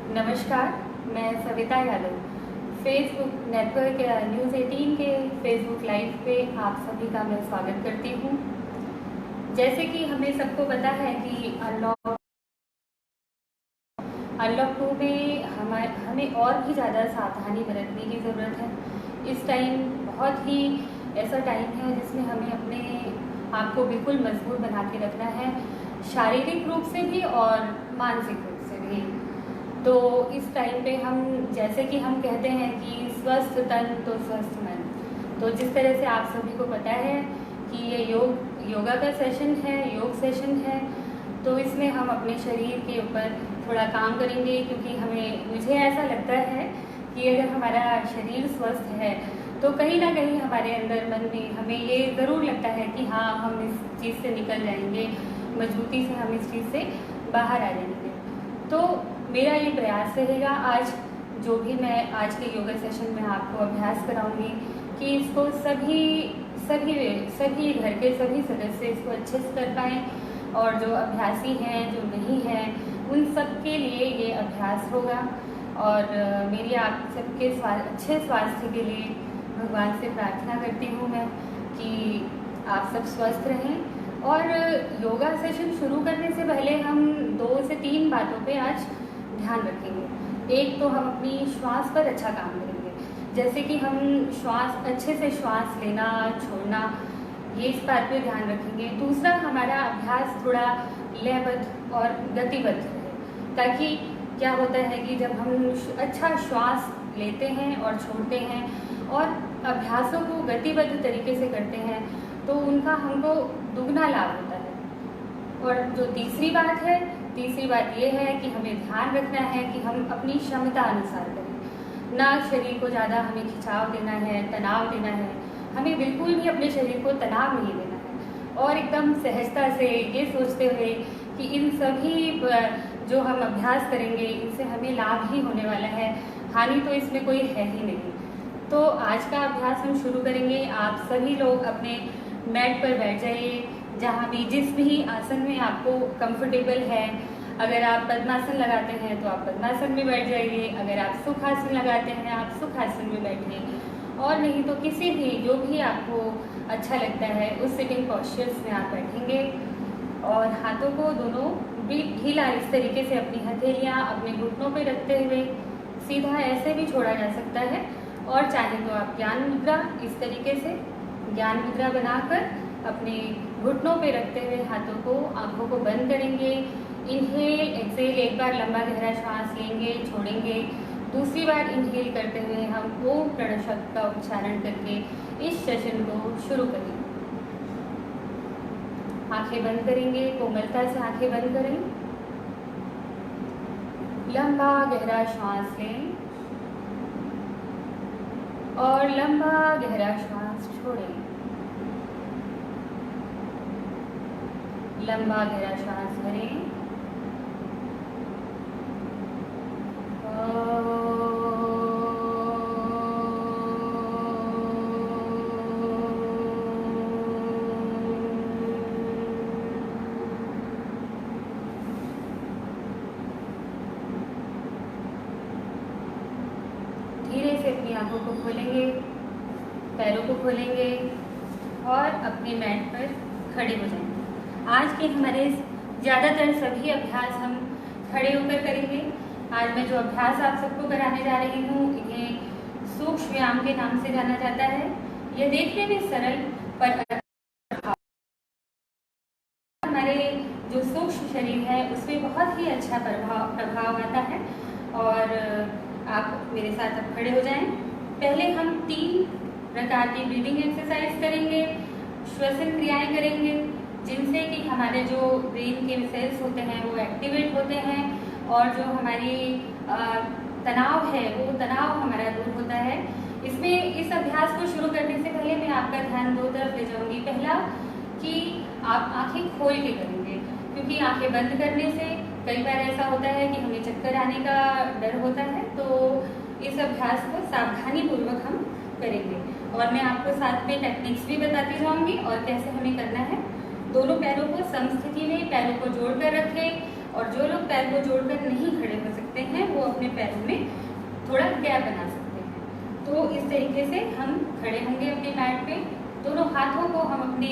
नमस्कार, मैं Savita Yadav Facebook network news 18 के फेसबुक लाइव पे आप सभी का मैं स्वागत करती हूँ। जैसे कि हमें सबको पता है कि अनलॉक 2 में हमें और भी ज़्यादा सावधानी बरतने की ज़रूरत है। इस टाइम बहुत ही ऐसा टाइम है जिसमें हमें अपने आप को बिल्कुल मजबूत बना के रखना है, शारीरिक रूप से भी और मानसिक रूप से भी। तो इस टाइम पे हम जैसे कि हम कहते हैं कि स्वस्थ तन तो स्वस्थ मन। तो जिस तरह से आप सभी को पता है कि ये योगा का सेशन है, योग सेशन है, तो इसमें हम अपने शरीर के ऊपर थोड़ा काम करेंगे, क्योंकि मुझे ऐसा लगता है कि अगर हमारा शरीर स्वस्थ है तो कहीं ना कहीं हमारे अंदर मन में हमें ये ज़रूर लगता है कि हाँ, हम इस चीज़ से निकल जाएंगे, मजबूती से हम इस चीज़ से बाहर आ जाएंगे। तो मेरा ये प्रयास रहेगा आज जो भी मैं आज के योगा सेशन में आपको अभ्यास कराऊंगी कि इसको सभी घर के सभी सदस्य इसको अच्छे से कर पाएँ, और जो अभ्यासी हैं, जो नहीं हैं, उन सब के लिए ये अभ्यास होगा। और मेरी आप सबके अच्छे स्वास्थ्य के लिए भगवान से प्रार्थना करती हूँ मैं कि आप सब स्वस्थ रहें। और योगा सेशन शुरू करने से पहले हम 2 से 3 बातों पे आज ध्यान रखेंगे। एक तो हम अपनी श्वास पर अच्छा काम करेंगे, जैसे कि हम अच्छे से श्वास लेना छोड़ना, ये इस बात पे ध्यान रखेंगे। दूसरा, हमारा अभ्यास थोड़ा लयबद्ध और गतिबद्ध है, ताकि क्या होता है कि जब हम अच्छा श्वास लेते हैं और छोड़ते हैं और अभ्यासों को गतिबद्ध तरीके से करते हैं तो उनका हमको दुगना लाभ होता है। और जो तीसरी बात ये है कि हमें ध्यान रखना है कि हम अपनी क्षमता अनुसार करें, ना शरीर को ज़्यादा हमें खिंचाव देना है, तनाव देना है। हमें बिल्कुल भी अपने शरीर को तनाव नहीं देना है, और एकदम सहजता से ये सोचते हुए कि इन सभी जो हम अभ्यास करेंगे इनसे हमें लाभ ही होने वाला है, हानि तो इसमें कोई है ही नहीं। तो आज का अभ्यास हम शुरू करेंगे। आप सभी लोग अपने मैट पर बैठ जाइए, जहाँ भी जिस भी आसन में आपको कंफर्टेबल है। अगर आप पद्मासन लगाते हैं तो आप पद्मासन में बैठ जाइए, अगर आप सुखासन लगाते हैं आप सुखासन में बैठिए, और नहीं तो किसी भी जो भी आपको अच्छा लगता है उस सिटिंग पोस्चर्स में आप बैठेंगे। और हाथों को दोनों भी ढीला इस तरीके से अपनी हथेलियाँ अपने घुटनों पे रखते हुए सीधा ऐसे भी छोड़ा जा सकता है, और चाहे तो आप ज्ञान मुद्रा इस तरीके से ज्ञान मुद्रा बनाकर अपने घुटनों पे रखते हुए हाथों को, आंखों को बंद करेंगे। इनहेल एक्सेल, एक बार लंबा गहरा श्वास लेंगे, छोड़ेंगे। दूसरी बार इनहेल करते हुए हम ओम प्रणव शब्द का उच्चारण करके इस सेशन को शुरू करेंगे। आंखें बंद करेंगे, कोमलता से आंखें बंद करें, लंबा गहरा श्वास लें और लंबा गहरा श्वास छोड़ें। लंबा गहरा श्वास भरें धीरे से अपनी आंखों को खोलेंगे, पैरों को खोलेंगे और अपने मैट पर खड़े हो जाएंगे। आज के हमारे ज़्यादातर सभी अभ्यास हम खड़े होकर करेंगे। आज मैं जो अभ्यास आप सबको कराने जा रही हूँ इन्हें सूक्ष्म व्यायाम के नाम से जाना जाता है। यह देखने में सरल पर हमारे जो सूक्ष्म शरीर है उसमें बहुत ही अच्छा प्रभाव आता है। और आप मेरे साथ अब खड़े हो जाएं। पहले हम 3 प्रकार की ब्रीदिंग एक्सरसाइज करेंगे, श्वसन क्रियाएं करेंगे, जिनसे कि हमारे जो ब्रेन के सेल्स होते हैं वो एक्टिवेट होते हैं, और जो हमारी तनाव है वो तनाव हमारा दूर होता है। इसमें इस अभ्यास को शुरू करने से पहले मैं आपका ध्यान 2 तरफ ले जाऊंगी। पहला कि आप आंखें खोल के करेंगे, क्योंकि आंखें बंद करने से कई बार ऐसा होता है कि हमें चक्कर आने का डर होता है। तो इस अभ्यास को सावधानी पूर्वक हम करेंगे, और मैं आपको साथ में टेक्निक्स भी बताती जाऊंगी और कैसे हमें करना है। दोनों पैरों को समस्थिति में पैरों को जोड़कर रखें, और जो लोग पैर को जोड़कर नहीं खड़े हो सकते हैं वो अपने पैरों में थोड़ा गैप बना सकते हैं। तो इस तरीके से हम खड़े होंगे अपने मैट पे। दोनों हाथों को हम अपने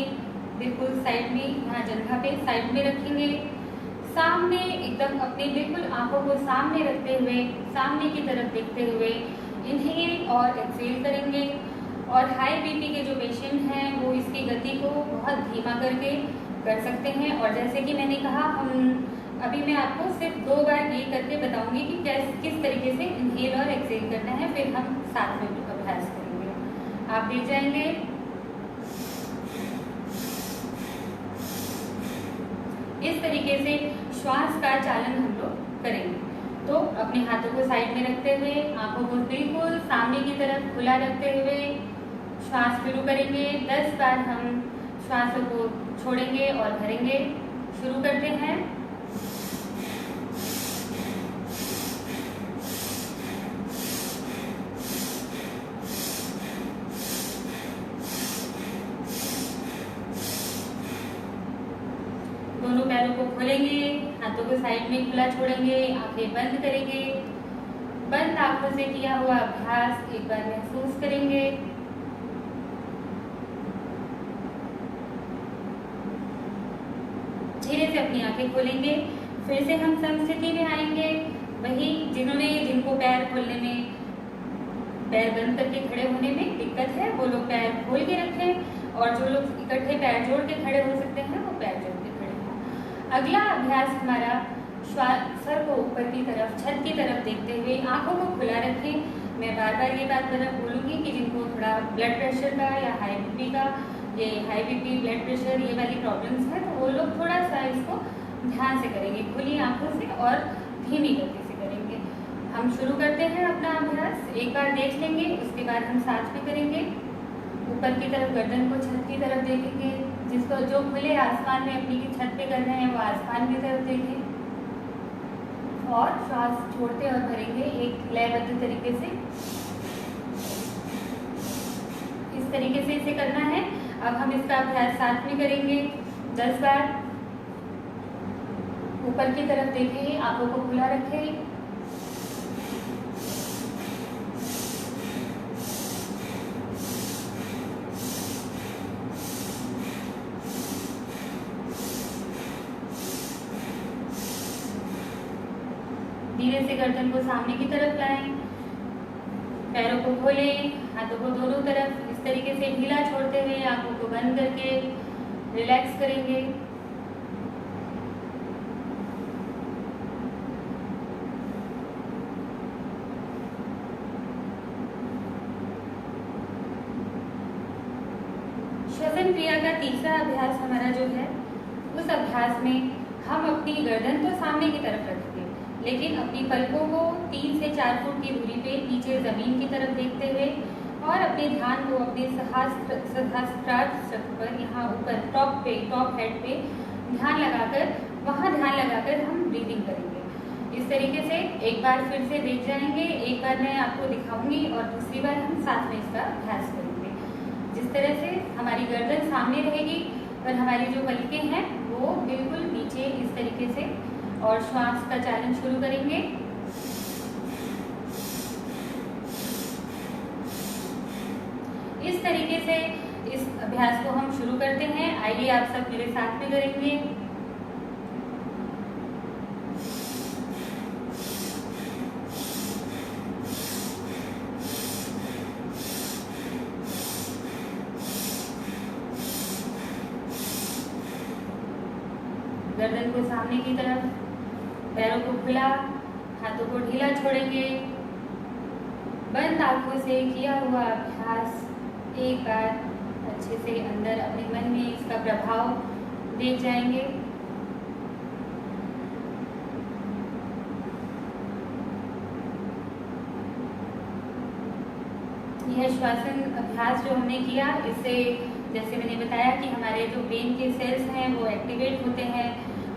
बिल्कुल साइड में, यहाँ जंघा पे साइड में रखेंगे। सामने एकदम अपने बिल्कुल आंखों को सामने रखते हुए, सामने की तरफ देखते हुए इनहेल और एक्सहेल करेंगे। और हाई बीपी के जो पेशेंट हैं वो इसकी गति को बहुत धीमा करके कर सकते हैं। और जैसे कि मैंने कहा, अभी मैं आपको सिर्फ 2 बार ये करके बताऊंगी कि किस तरीके से इनहेल और एक्सहेल करना है, फिर हम साथ में अभ्यास करेंगे। आप देख जाएंगे इस तरीके से श्वास का चालन हम लोग करेंगे। तो अपने हाथों को साइड में रखते हुए, आंखों को बिल्कुल सामने की तरफ खुला रखते हुए श्वास शुरू करेंगे। 10 बार हम श्वासों को छोड़ेंगे और भरेंगे। शुरू करते हैं। दोनों पैरों को खोलेंगे, हाथों को साइड में खुला छोड़ेंगे, आंखें बंद करेंगे। बंद आंखों से किया हुआ अभ्यास एक बार महसूस करेंगे। धीरे से अपनी आंखें खोलेंगे। फिर से हम समस्थिति में आएंगे। वही जिनको पैर खोलने में, पैर बंद करके खड़े होने में दिक्कत है, वो लोग पैर खोल के रखें। और जो लोग इकट्ठे पैर जोड़ के खड़े हो सकते हैं वो पैर जोड़ के खड़े हों। अगला अभ्यास हमारा सर को ऊपर की तरफ, छत की तरफ देखते हुए आंखों को खुला रखें। मैं बार बार ये बात बोलूँगी कि जिनको थोड़ा ब्लड प्रेशर का या हाई बीपी का, ये हाई बीपी, ब्लड प्रेशर, ये वाली प्रॉब्लम्स है, तो वो लोग थोड़ा सा इसको ध्यान से करेंगे, खुली आंखों से और धीमी गति से करेंगे। हम शुरू करते हैं अपना अभ्यास। एक बार देख लेंगे, उसके बाद हम साथ में करेंगे। ऊपर की तरफ गर्दन को छत की तरफ देखेंगे। जिसको जो खुले आसमान में अपनी की छत पे कर रहे हैं वो आसमान की तरफ देखें और श्वास छोड़ते और भरेंगे एक लयबद्ध तरीके से। इस तरीके से इसे करना है। अब हम इसका अभ्यास साथ में करेंगे 10 बार। ऊपर की तरफ देखें, आंखों को खुला रखें। धीरे से गर्दन को सामने की तरफ लाएं। पैरों को खोलें, हाथों को दोनों तरफ इस तरीके से ढीला छोड़ते हुए आंखों को बंद करके रिलैक्स करेंगे। श्वसन क्रिया का तीसरा अभ्यास हमारा जो है, उस अभ्यास में हम अपनी गर्दन तो सामने की तरफ रखेंगे, लेकिन अपनी पलकों को 3 से 4 फुट की दूरी पे नीचे जमीन की तरफ देखते हुए और अपने ध्यान को अपने सहस्त्रार पर, यहाँ ऊपर टॉप हेड पे ध्यान लगाकर हम ब्रीदिंग करेंगे। इस तरीके से एक बार फिर से देख जाएंगे। एक बार मैं आपको दिखाऊंगी और दूसरी बार हम साथ में इसका अभ्यास करेंगे। जिस तरह से हमारी गर्दन सामने रहेगी और हमारी जो पलकें हैं वो बिल्कुल नीचे इस तरीके से, और श्वास का चालन शुरू करेंगे। इस तरीके से इस अभ्यास को हम शुरू करते हैं। आइए आप सब मेरे साथ में करेंगे। गर्दन को सामने की तरफ, पैरों को खुला, हाथों को ढीला छोड़ेंगे। बंद आंखों से किया हुआ अभ्यास एक बार अच्छे से अंदर अपने मन में इसका प्रभाव देख जाएंगे। यह श्वसन अभ्यास जो हमने किया, इससे जैसे मैंने बताया कि हमारे जो ब्रेन के सेल्स हैं वो एक्टिवेट होते हैं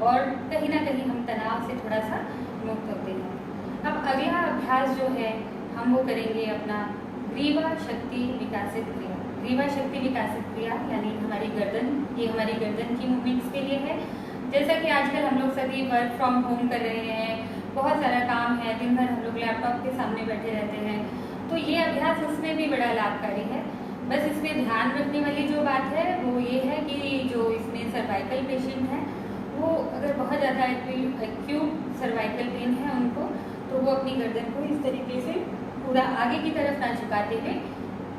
और कहीं ना कहीं हम तनाव से थोड़ा सा मुक्त होते हैं। अब अगला अभ्यास जो है हम वो करेंगे अपना ग्रीवा शक्ति विकासित क्रिया। ग्रीवा शक्ति विकासित क्रिया यानी हमारी गर्दन, ये हमारी गर्दन की मूवमेंट्स के लिए है। जैसा कि आजकल हम लोग सभी वर्क फ्रॉम होम कर रहे हैं, बहुत सारा काम है, दिन भर हम लोग लैपटॉप के सामने बैठे रहते हैं, तो ये अभ्यास उसमें भी बड़ा लाभकारी है। बस इसमें ध्यान रखने वाली जो बात है वो ये है कि जो इसमें सर्वाइकल पेशेंट है वो अगर बहुत ज़्यादा एक्यूट सर्वाइकल पेन है उनको, तो वो अपनी गर्दन को इस तरीके से पूरा आगे की तरफ ना झुकाते हुए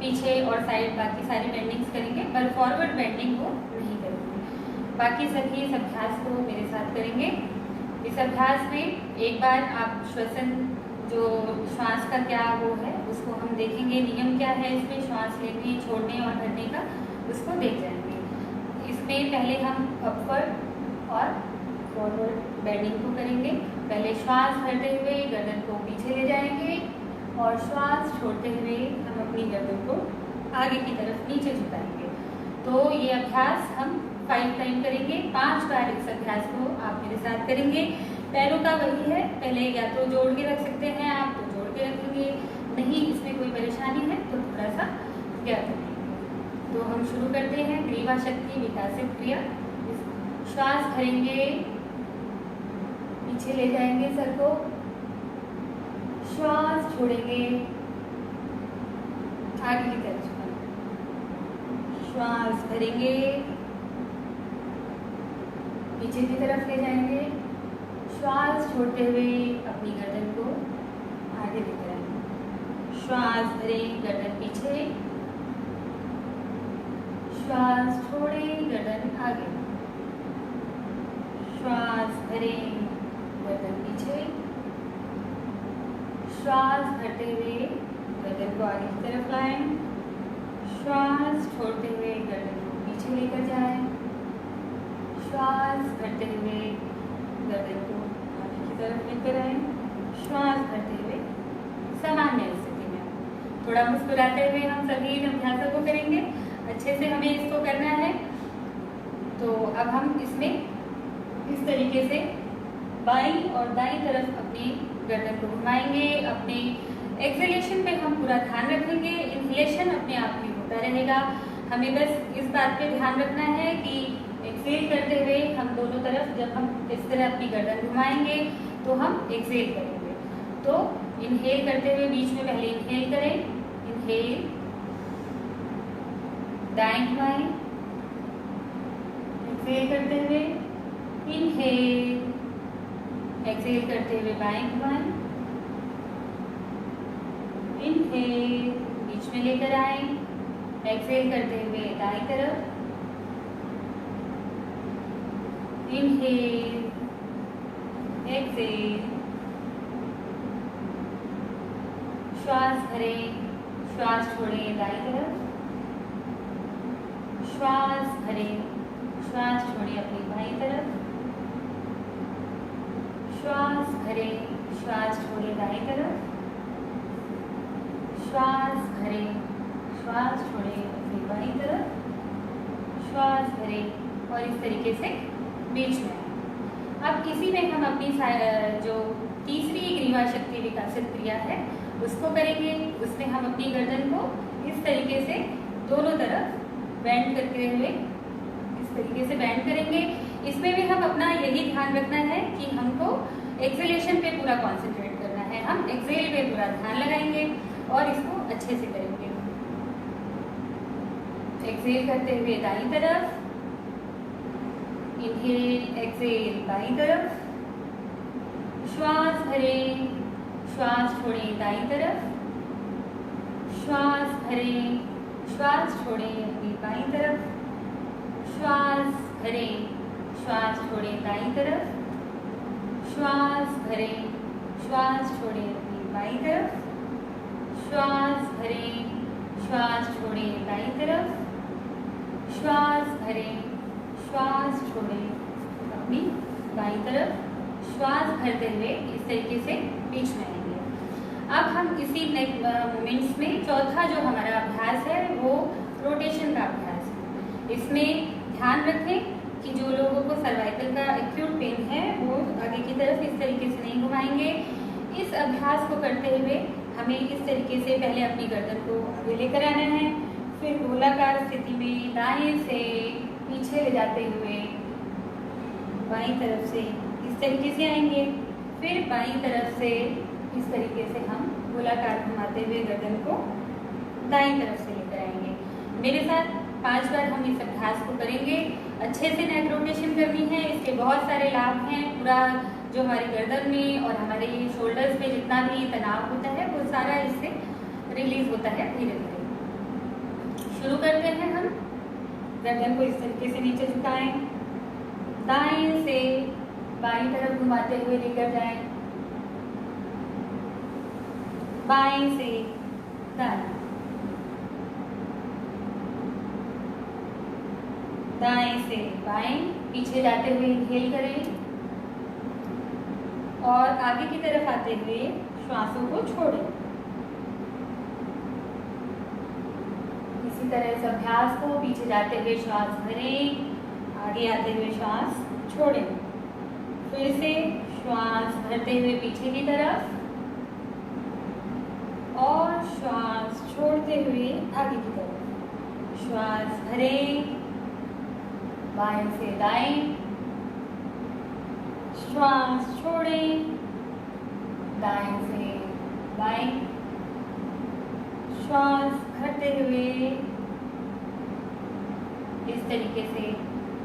पीछे और साइड बाकी सारी बेंडिंग्स करेंगे, पर फॉरवर्ड बेंडिंग वो नहीं करेंगे। बाकी सभी इस अभ्यास को मेरे साथ करेंगे। इस अभ्यास में एक बार आप श्वसन जो श्वास का क्या वो है उसको हम देखेंगे, नियम क्या है इसमें श्वास लेने छोड़ने और भरने का, उसको देख जाएंगे। इसमें पहले हम अपवर्ड और फॉरवर्ड बेंडिंग को करेंगे। पहले श्वास भरते हुए गर्दन को पीछे ले जाएंगे और श्वास छोड़ते हुए हम अपनी गर्दन को आगे की तरफ नीचे झुकाएंगे। तो ये अभ्यास हम 5 टाइम करेंगे। 5 बार इस अभ्यास को आप मेरे साथ करेंगे। पैरों का वही है, पहले या तो जोड़ के रख सकते हैं आप, तो जोड़ के रखेंगे, नहीं इसमें कोई परेशानी है तो थोड़ा सा गैप रखेंगे। तो हम शुरू करते हैं ग्रीवा शक्ति विकासित क्रिया। श्वास भरेंगे, पीछे ले जाएंगे सर को, श्वास छोड़ेंगे, आगे की तरफ झुकाएंगे, श्वास भरेंगे, पीछे की तरफ ले जाएंगे, श्वास छोड़ते हुए अपनी गर्दन को आगे लेकर आएंगे, श्वास भरें, गर्दन पीछे, श्वास छोड़ें, गर्दन आगे, श्वास भरें, गर्दन पीछे, श्वास भरते हुए गर्दन को आगे की तरफ लाएं, श्वास छोड़ते हुए गर्दन को पीछे लेकर जाएं, श्वास भरते हुए गर्दन को आगे की तरफ लेकर आएं, श्वास भरते हुए सामान्य स्थिति में। थोड़ा मुस्कुराते हुए हम सभी इन अभ्यासों को करेंगे। अच्छे से हमें इसको करना है। तो अब हम इसमें इस तरीके से बाईं और दाईं तरफ अपनी गर्दन को घुमाएंगे। अपने एक्सहेलेशन पे हम पूरा ध्यान रखेंगे, इन्हेलेशन अपने आप ही होता रहेगा। हमें बस इस बात पे ध्यान रखना है कि एक्सहेल करते हुए हम दोनों तरफ जब हम इस तरह अपनी गर्दन घुमाएंगे तो हम एक्सहेल करेंगे। तो इनहेल करते हुए बीच में पहले इनहेल करें, इनहेल, दाएं घुमाएं, एक्सहेल करते हुए इनहेल, एक्सहेल करते हुए बाएं घुमाएं, इनहेल, बीच में लेकर आए, एक्सहेल करते हुए दाईं तरफ, इनहेल, एक्सहेल, श्वास भरें, श्वास छोड़ें दाईं तरफ, श्वास भरें, श्वास छोड़ें अपनी बाईं तरफ, श्वास भरें, श्वास छोड़ें दाईं तरफ, श्वास भरें, श्वास छोड़ें अपनी बाईं तरफ, श्वास भरें और इस तरीके से बीच में। अब इसी में हम अपनी जो तीसरी ग्रीवा शक्ति विकासित क्रिया है उसको करेंगे। उसमें हम अपनी गर्दन को इस तरीके से दोनों तरफ बेंड करते हुए इस तरीके से बेंड करेंगे। इसमें भी हम अपना यही ध्यान रखना है कि हमको एक्सहेलेशन पे पूरा कॉन्सेंट्रेट करना है। हम एक्सहेल पे पूरा ध्यान लगाएंगे और इसको अच्छे से करेंगे। एक्सहेल करते हुए दाईं तरफ, इनहेल, एक्सहेल बाईं तरफ, श्वास भरें, श्वास छोड़ें दाईं तरफ, श्वास भरें, श्वास छोड़ें अपनी बाईं तरफ, श्वास भरें, श्वास छोड़ें दाईं तरफ, श्वास भरें, श्वास छोड़ें अपनी बाईं तरफ, श्वास भरें, श्वास छोड़ें दाईं तरफ, श्वास भरें, श्वास छोड़ें अपनी बाईं तरफ, श्वास भरते हुए इस तरीके से बीच में आएंगे। अब हम इसी मोमेंट्स में चौथा जो हमारा अभ्यास है वो रोटेशन का अभ्यास है। इसमें ध्यान रखें कि जो लोगों को सर्वाइकल का एक्यूट पेन है वो आगे की तरफ इस तरीके से नहीं घुमाएंगे। इस अभ्यास को करते हुए हमें इस तरीके से पहले अपनी गर्दन को आगे लेकर आना है, फिर गोलाकार स्थिति में दाएं से पीछे ले जाते हुए बाईं तरफ से इस तरीके से आएंगे, फिर बाईं तरफ से इस तरीके से हम गोलाकार घुमाते हुए गर्दन को दाईं तरफ से लेकर आएंगे। मेरे साथ 5 बार हम इस अभ्यास को करेंगे। अच्छे से नेक रोटेशन करनी है। इसके बहुत सारे लाभ हैं। पूरा जो हमारी गर्दन में और हमारे शोल्डर्स में जितना भी तनाव होता है वो सारा इससे रिलीज होता है धीरे धीरे। शुरू करते हैं हम। गर्दन को इस तरीके से नीचे झुकाएं, दाएं से बाईं तरफ घुमाते हुए लेकर जाएं, बाएं से दाएं, दाएं से बाएं, पीछे जाते हुए इनहेल करें और आगे की तरफ आते हुए श्वासों को छोड़ें। इसी तरह इस अभ्यास को पीछे जाते हुए श्वास भरें, आगे आते हुए श्वास छोड़ें। फिर से श्वास भरते हुए पीछे की तरफ और श्वास छोड़ते हुए आगे की तरफ। श्वास भरें, बाएं से दाएं, श्वास छोड़ें, दाएं से बाएं, श्वास भरते हुए इस तरीके से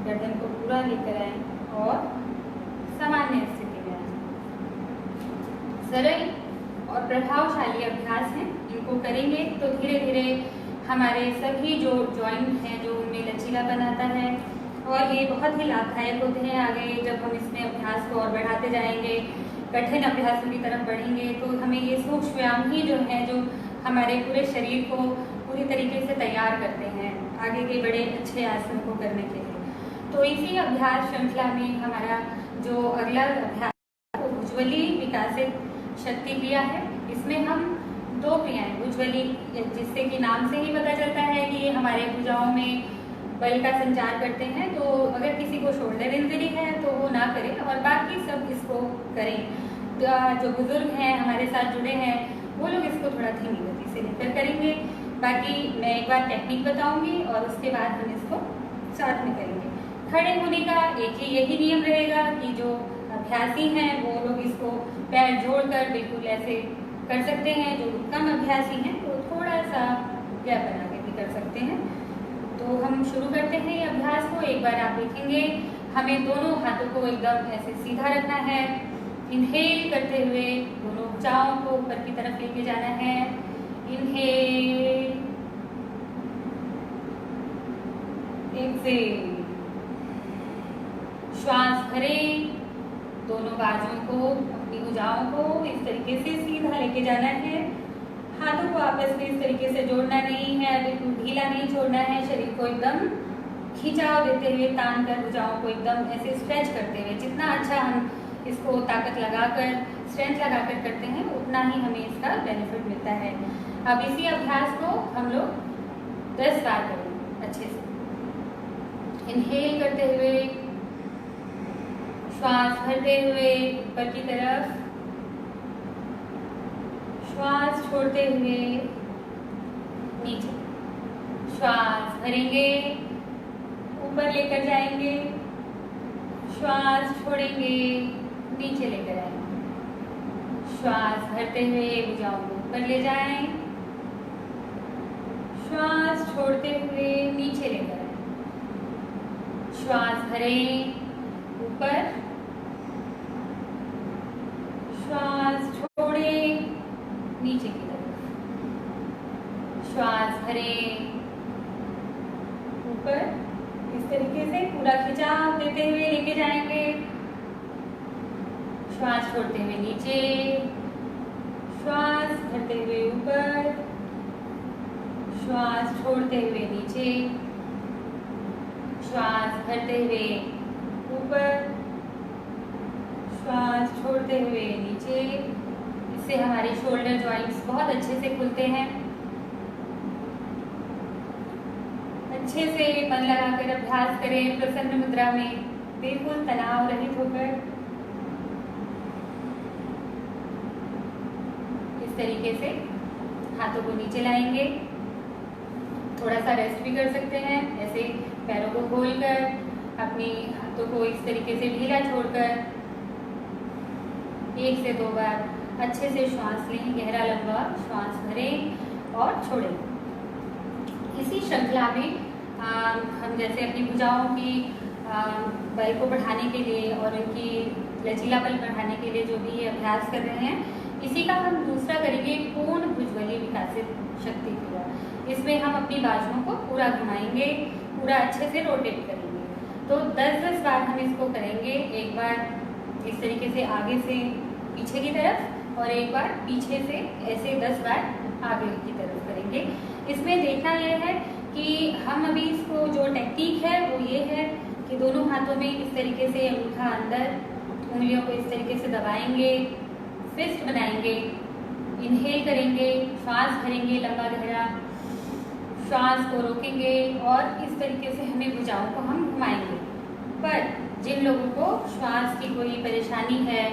गर्दन को पूरा लेकर आए और सामान्य स्थिति में आए। सरल और प्रभावशाली अभ्यास हैं। इनको करेंगे तो धीरे धीरे हमारे सभी जो जॉइंट हैं जो उनमें लचीलापन आता है और ये बहुत ही लाभदायक होते हैं। आगे जब हम इसमें अभ्यास को और बढ़ाते जाएंगे, कठिन अभ्यासों की तरफ बढ़ेंगे तो हमें ये सूक्ष्म व्यायाम ही जो है जो हमारे पूरे शरीर को पूरी तरीके से तैयार करते हैं आगे के बड़े अच्छे आसन को करने के लिए। तो इसी अभ्यास श्रृंखला में हमारा जो अगला अभ्यास वो उज्ज्वली विकासित शक्ति क्रिया है। इसमें हम 2 क्रियाएं उज्ज्वली, जिससे कि नाम से ही पता चलता है कि ये हमारे भुजाओं में बल का संचार करते हैं। तो अगर किसी को शोल्डर इंजरी है तो वो ना करें और बाकी सब इसको करें। जो बुजुर्ग हैं हमारे साथ जुड़े हैं वो लोग इसको थोड़ा धीमी गति से लेकर करेंगे। बाकी मैं एक बार टेक्निक बताऊंगी और उसके बाद हम इसको साथ में करेंगे। खड़े होने का एक ही यही नियम रहेगा कि जो अभ्यासी हैं वो लोग इसको पैर जोड़कर बिल्कुल ऐसे कर सकते हैं। जो कम अभ्यासी हैं वो थोड़ा सा गैप बना के भी कर सकते हैं। तो हम शुरू करते हैं ये अभ्यास को। एक बार आप देखेंगे हमें दोनों हाथों को एकदम ऐसे सीधा रखना है। इनहेल करते हुए दोनों भुजाओं को ऊपर की तरफ लेके जाना है। Inhale, exhale. श्वास भरें, दोनों बाजुओं को अपनी भुजाओं को इस तरीके से सीधा लेके जाना है। हाथों को आपस में इस तरीके से जोड़ना नहीं है, बिल्कुल ढीला नहीं छोड़ना है। शरीर को एकदम खिंचाव देते हुए तान कर भुजाओं को एकदम ऐसे स्ट्रेच करते हुए, जितना अच्छा हम इसको ताकत लगाकर स्ट्रेंथ लगाकर करते हैं उतना ही हमें इसका बेनिफिट मिलता है। अब इसी अभ्यास को हम लोग 10 बार करेंगे अच्छे से। इनहेल करते हुए, श्वास भरते हुए ऊपर की तरफ, श्वास छोड़ते हुए नीचे। श्वास भरेंगे, ऊपर लेकर जाएंगे, श्वास छोड़ेंगे, नीचे लेकर आएंगे। श्वास भरते हुए भुजाओं को ऊपर ले जाएं, श्वास छोड़ते हुए नीचे लेकर आएं। श्वास भरें ऊपर, श्वास छोड़ें नीचे की तरफ। श्वास भरें ऊपर, इस तरीके से पूरा खिंचाव देते हुए लेके जाएंगे। श्वास छोड़ते हुए नीचे, श्वास भरते हुए ऊपर, श्वास छोड़ते हुए नीचे, श्वास भरते हुए ऊपर, श्वास छोड़ते हुए नीचे। इससे हमारे शोल्डर जॉइंट्स बहुत अच्छे से खुलते हैं। अच्छे से मन लगाकर अभ्यास करें प्रसन्न मुद्रा में, बिल्कुल तनाव रहित होकर। इस तरीके से हाथों को नीचे लाएंगे। थोड़ा सा रेस्ट भी कर सकते हैं, ऐसे पैरों को खोलकर आप अपने हाथों को इस तरीके से ढीला छोड़कर 1 से 2 बार अच्छे से श्वास लें, गहरा लंबा श्वास भरें और छोड़ें। इसी श्रृंखला में हम जैसे अपनी भुजाओं की बल को बढ़ाने के लिए और इनकी लचीलापन बढ़ाने के लिए जो भी ये अभ्यास कर रहे हैं, इसी का हम दूसरा करेंगे पूर्ण भुजबलीय विकासित शक्ति क्रिया। इसमें हम अपनी बाजुओं को पूरा घुमाएंगे, पूरा अच्छे से रोटेट करेंगे। तो 10-10 बार हम इसको करेंगे। एक बार इस तरीके से आगे से पीछे की तरफ और एक बार पीछे से ऐसे 10 बार आगे की तरफ करेंगे। इसमें देखना यह है कि हम अभी इसको जो टेक्निक है वो ये है कि दोनों हाथों में इस तरीके से अंगूठा अंदर, उंगलियों को इस तरीके से दबाएंगे, फिस्ट बनाएंगे, इनहेल करेंगे, श्वास भरेंगे लंबा गहरा, श्वास को रोकेंगे और इस तरीके से हमें भुजाओं को हम घुमाएंगे। पर जिन लोगों को श्वास की कोई परेशानी है,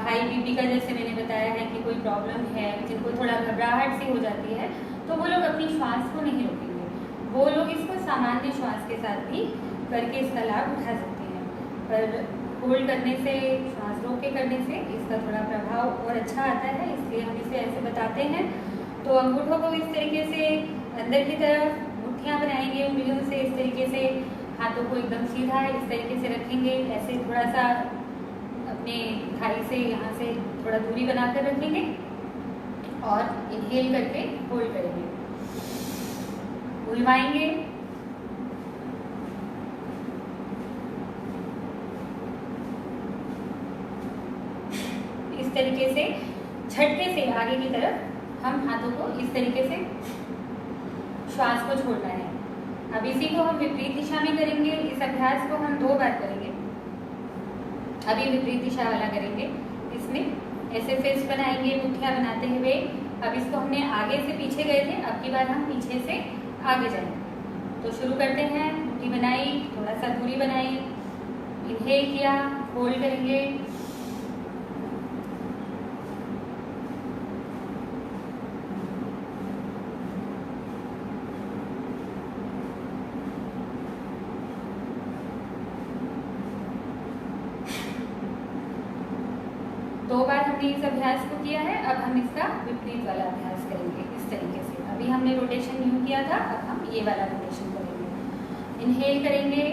हाई बीपी का जैसे मैंने बताया है कि कोई प्रॉब्लम है, जिनको थोड़ा घबराहट सी हो जाती है, तो वो लोग अपनी श्वास को नहीं रोकेंगे। वो लोग इसको सामान्य श्वास के साथ भी करके इसका लाभ उठा सकते हैं। पर होल्ड करने से, श्वास रोक के करने से इसका थोड़ा प्रभाव और अच्छा आता है, इसलिए हम इसे ऐसे बताते हैं। तो अंगूठों को इस तरीके से अंदर की तरफ मुट्ठियाँ बनाएंगे, उंगलियों से इस तरीके से हाथों को एकदम सीधा इस तरीके से रखेंगे। ऐसे थोड़ा सा अपने थाई से यहाँ से थोड़ा दूरी बनाकर रखेंगे और इनहेल करके होल्ड करेंगे, घुमाएंगे, इस तरीके से झटके से आगे की तरफ हम हाथों को इस तरीके से श्वास को छोड़ना है। अब इसी को हम विपरीत दिशा में करेंगे। इस अभ्यास को हम 2 बार करेंगे। अभी विपरीत दिशा वाला करेंगे। इसमें ऐसे फिस्ट बनाएंगे मुट्ठियाँ बनाते हुए। अब इसको हमने आगे से पीछे गए थे, अब की बार हम पीछे से आगे जाएंगे। तो शुरू करते हैं। मुट्ठी बनाई, थोड़ा सा दूरी बनाई, इनहेल किया, होल्ड करेंगे, इस अभ्यास को किया है। अब हम इसका विपरीत वाला अभ्यास करेंगे इस तरीके से। अभी हमने रोटेशन यूं किया था, अब हम ये वाला रोटेशन करेंगे। इनहेल करेंगे,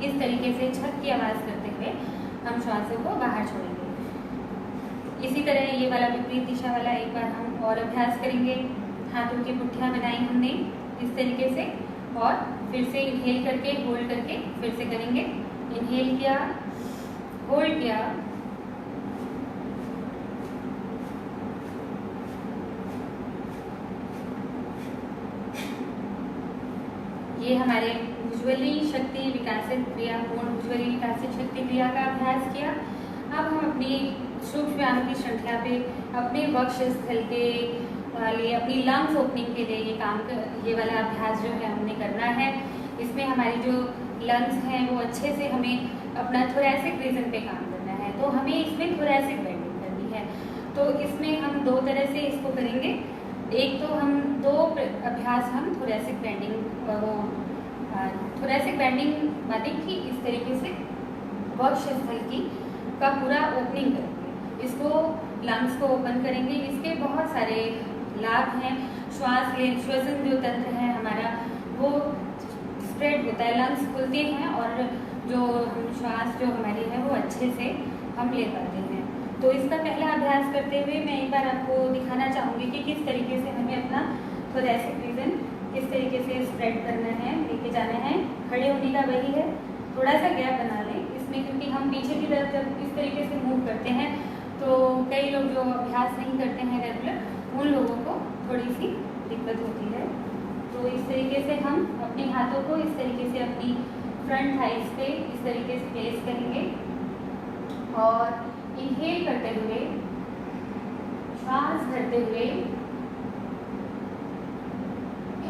इस तरीके से छत की आवाज करते हुए हम श्वासों को बाहर छोड़ेंगे। इसी तरह ये वाला विपरीत दिशा वाला एक बार हम और अभ्यास करेंगे। हाथों की मुट्ठियाँ बनाई हमने इस तरीके से और फिर से इनहेल करके होल्ड करके फिर से करेंगे। इनहेल किया, होल्ड किया, ये हमारे भुजबलीय शक्ति विकासित क्रिया, पूर्ण भुजबलीय विकासित शक्ति क्रिया का अभ्यास किया। अब हम अपनी सूक्ष्म व्यायाम की श्रृंखला पे अपने वक्षस्थल के लिए, अपनी लंग्स ओपनिंग के लिए ये वाला अभ्यास जो है हमने करना है। इसमें हमारी जो लंग्स हैं वो अच्छे से हमें अपना थोरैसिक रीजन पे काम करना है। तो हमें इसमें थोरैसिक बेंडिंग करनी है। तो इसमें हम 2 तरह से इसको करेंगे। एक तो हम 2 अभ्यास हम थोरैसिक बेंडिंग माने कि इस तरीके से वक्षस्थल की का पूरा ओपनिंग करेंगे। इसको लंग्स को ओपन करेंगे। इसके बहुत सारे लाभ हैं। श्वसन जो तंत्र है हमारा वो स्प्रेड होता है, लंग्स खुलते हैं और जो श्वास जो हमारी है वो अच्छे से हम ले पाते हैं। तो इसका पहला अभ्यास करते हुए मैं एक बार आपको दिखाना चाहूँगी कि किस तरीके से हमें अपना थोरैसिक रीजन किस तरीके से स्प्रेड करना है, लेके जाना है। खड़े होने का वही है, थोड़ा सा गैप बना लें इसमें, क्योंकि हम पीछे की तरफ जब इस तरीके से मूव करते हैं तो कई लोग जो अभ्यास नहीं करते हैं रेगुलर, उन लोगों को थोड़ी सी दिक्कत होती है। तो इस तरीके से हम अपने हाथों को इस तरीके से अपनी फ्रंट थाइस पे इस तरीके से प्लेस करेंगे और इनहेल करते हुए, श्वास भरते हुए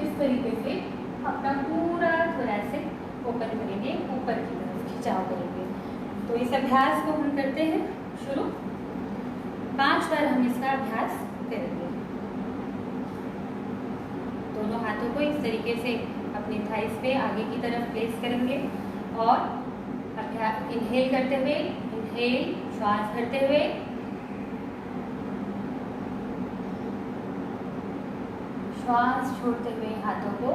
इस तरीके से अपना पूरा थोरैसिक ओपन करेंगे, ऊपर की तरफ खिंचाव करेंगे। तो इस अभ्यास को हम करते हैं शुरू। 5 बार हम इसका अभ्यास करेंगे। दोनों हाथों को इस तरीके से अपनी थाइस पे आगे की तरफ प्लेस करेंगे और अभ्यास इनहेल करते हुए, इनहेल श्वास करते हुए, श्वास छोड़ते हुए हाथों को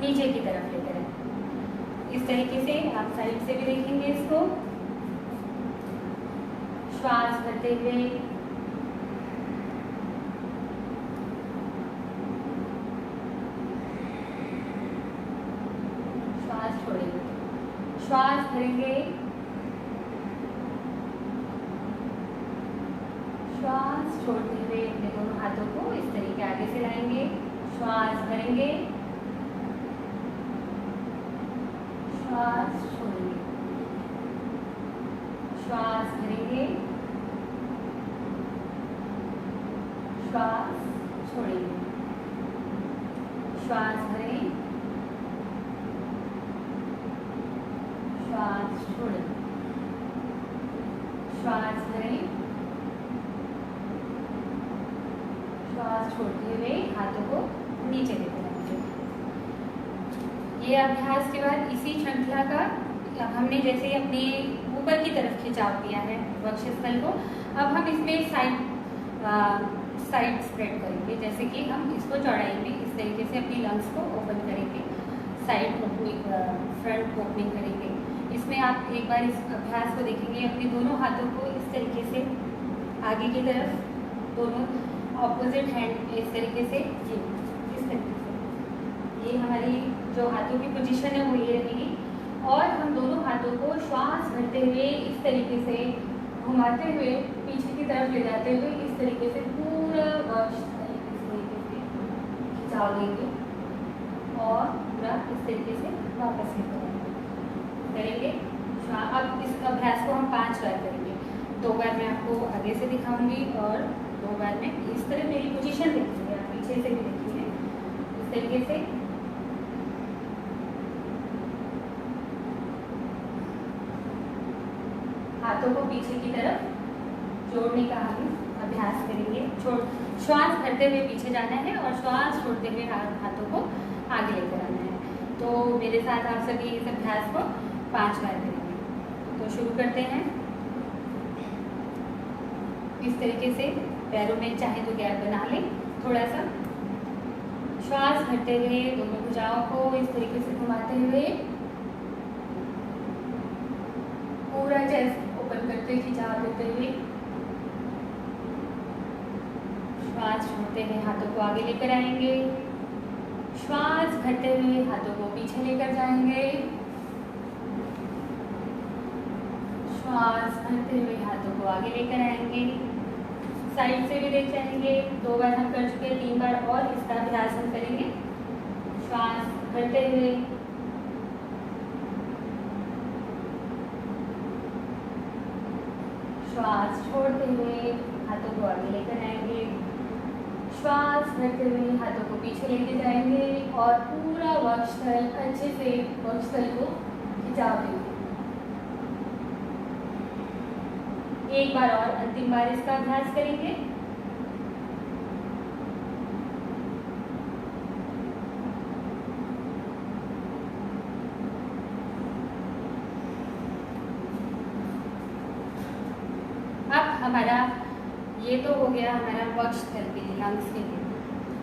नीचे की तरफ लेकर आए। इस तरीके से आप साइड से भी देखेंगे इसको। श्वास करते हुए, श्वास छोड़ेंगे, श्वास भरेंगे, श्वास छोड़ते हुए अपने दोनों हाथों को इस तरीके आगे से लाएंगे। श्वास भरेंगे, श्वास छोड़ेंगे, श्वास भरेंगे, श्वास छोड़ेंगे, श्वास भरें, श्वास छोड़ें, श्वास भरें, श्वास छोड़ते हुए हाथों को नीचे लेते रहेंगे। ये अभ्यास के बाद इसी श्रृंखला का हमने जैसे अपने ऊपर की तरफ खिंचाव दिया है वक्षस्थल को, अब हम इसमें साइड स्प्रेड करेंगे। जैसे कि हम इसको चौड़ाई में इस तरीके से अपनी लंग्स को ओपन करेंगे, साइड ओपनिंग, फ्रंट ओपनिंग करेंगे। इसमें आप एक बार इस अभ्यास को देखेंगे, अपने दोनों हाथों को इस तरीके से आगे की तरफ, दोनों ऑपोजिट हैंड इस तरीके से, ये इस तरीके से, ये हमारी जो हाथों की पोजीशन है वो ये रहेगी। और हम दोनों हाथों को श्वास भरते हुए इस तरीके से घुमाते हुए पीछे की तरफ ले जाते हुए इस तरीके से पूरा वक्ष इस तरीके से खिंचाव लेंगे और पूरा इस तरीके से वापस करेंगे। अब इस अभ्यास को हम 5 बार करेंगे। 2 बार मैं आपको आगे से दिखाऊंगी और 2 बार में इस तरह मेरी पोजीशन देखेंगे, आप पीछे से भी देखेंगे इस तरीके से। हाथों को पीछे की तरफ जोड़ने का हम अभ्यास करेंगे। श्वास भरते हुए पीछे जाना है और श्वास छोड़ते हुए हाथों को आगे लेकर आना है। तो मेरे साथ आप सभी इस अभ्यास को 5 बार करेंगे। तो शुरू करते हैं। इस तरीके से पैरों में चाहे तो गैप बना लें थोड़ा सा। श्वास भरते हुए दोनों भुजाओं को इस तरीके से घुमाते हुए पूरा चेस्ट ओपन करते खिंचाव देते हुए, श्वास छोड़ते हुए हाथों को आगे लेकर आएंगे। श्वास भरते हुए हाथों को पीछे लेकर जाएंगे। श्वास भरते हुए हाथों को आगे लेकर आएंगे। साइड से भी देख जाएंगे। 2 बार हम कर चुके हैं, 3 बार और इसका अभ्यास हम करेंगे। श्वास भरते हुए, श्वास छोड़ते हुए हाथों को आगे लेकर आएंगे। श्वास भरते हुए हाथों को पीछे लेके जाएंगे और पूरा वक्षस्थल अच्छे से वक्षस्थल को खिंचाव देंगे। एक बार और अंतिम बार इसका अभ्यास करेंगे। अब हमारा ये तो हो गया हमारा वक्षस्थल के लिए, लंग्स के लिए।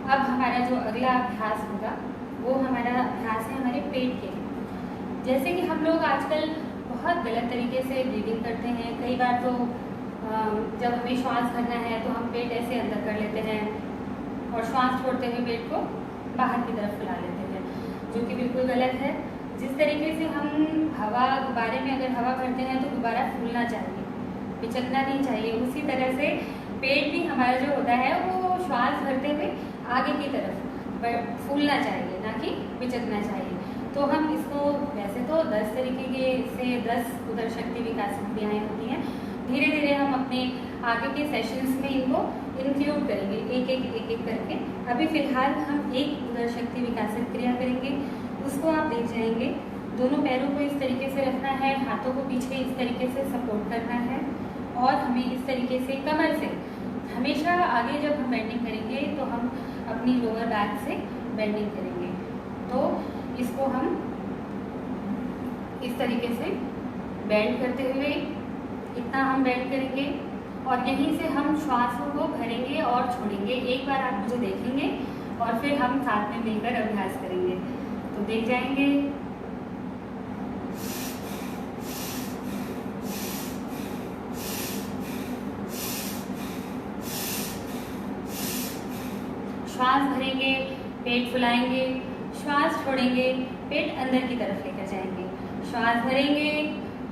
अब हमारा जो अगला अभ्यास होगा वो हमारा अभ्यास है हमारे पेट के लिए। जैसे कि हम लोग आजकल बहुत गलत तरीके से ब्रीदिंग करते हैं। कई बार तो जब हमें श्वास भरना है तो हम पेट ऐसे अंदर कर लेते हैं और श्वास छोड़ते हुए पेट को बाहर की तरफ फैला लेते हैं, जो कि बिल्कुल गलत है। जिस तरीके से हम गुब्बारे में अगर हवा भरते हैं तो गुब्बारा फूलना चाहिए, पिचकना नहीं चाहिए। उसी तरह से पेट भी हमारा जो होता है वो श्वास भरते हुए आगे की तरफ फूलना चाहिए, ना कि पिचकना चाहिए। तो हम इसको वैसे तो 10 तरीके के से 10 उदर शक्ति विकास क्रियाएँ होती हैं। धीरे धीरे हम अपने आगे के सेशंस में इनको इंक्लूड करेंगे एक एक करके। अभी फिलहाल हम एक उदर शक्ति विकासित क्रिया करेंगे, उसको आप देख जाएंगे। दोनों पैरों को इस तरीके से रखना है, हाथों को पीछे इस तरीके से सपोर्ट करना है और हमें इस तरीके से कमर से हमेशा आगे जब हम बेंडिंग करेंगे तो हम अपनी लोअर बैक से बेंडिंग करेंगे। तो इसको हम इस तरीके से बेंड करते हुए इतना हम बेंड करेंगे और यहीं से हम श्वासों को भरेंगे और छोड़ेंगे। एक बार आप मुझे देखेंगे और फिर हम साथ में मिलकर अभ्यास करेंगे, तो देख जाएंगे। श्वास भरेंगे, पेट फुलाएंगे, श्वास छोड़ेंगे, पेट अंदर की तरफ लेकर जाएंगे। श्वास भरेंगे,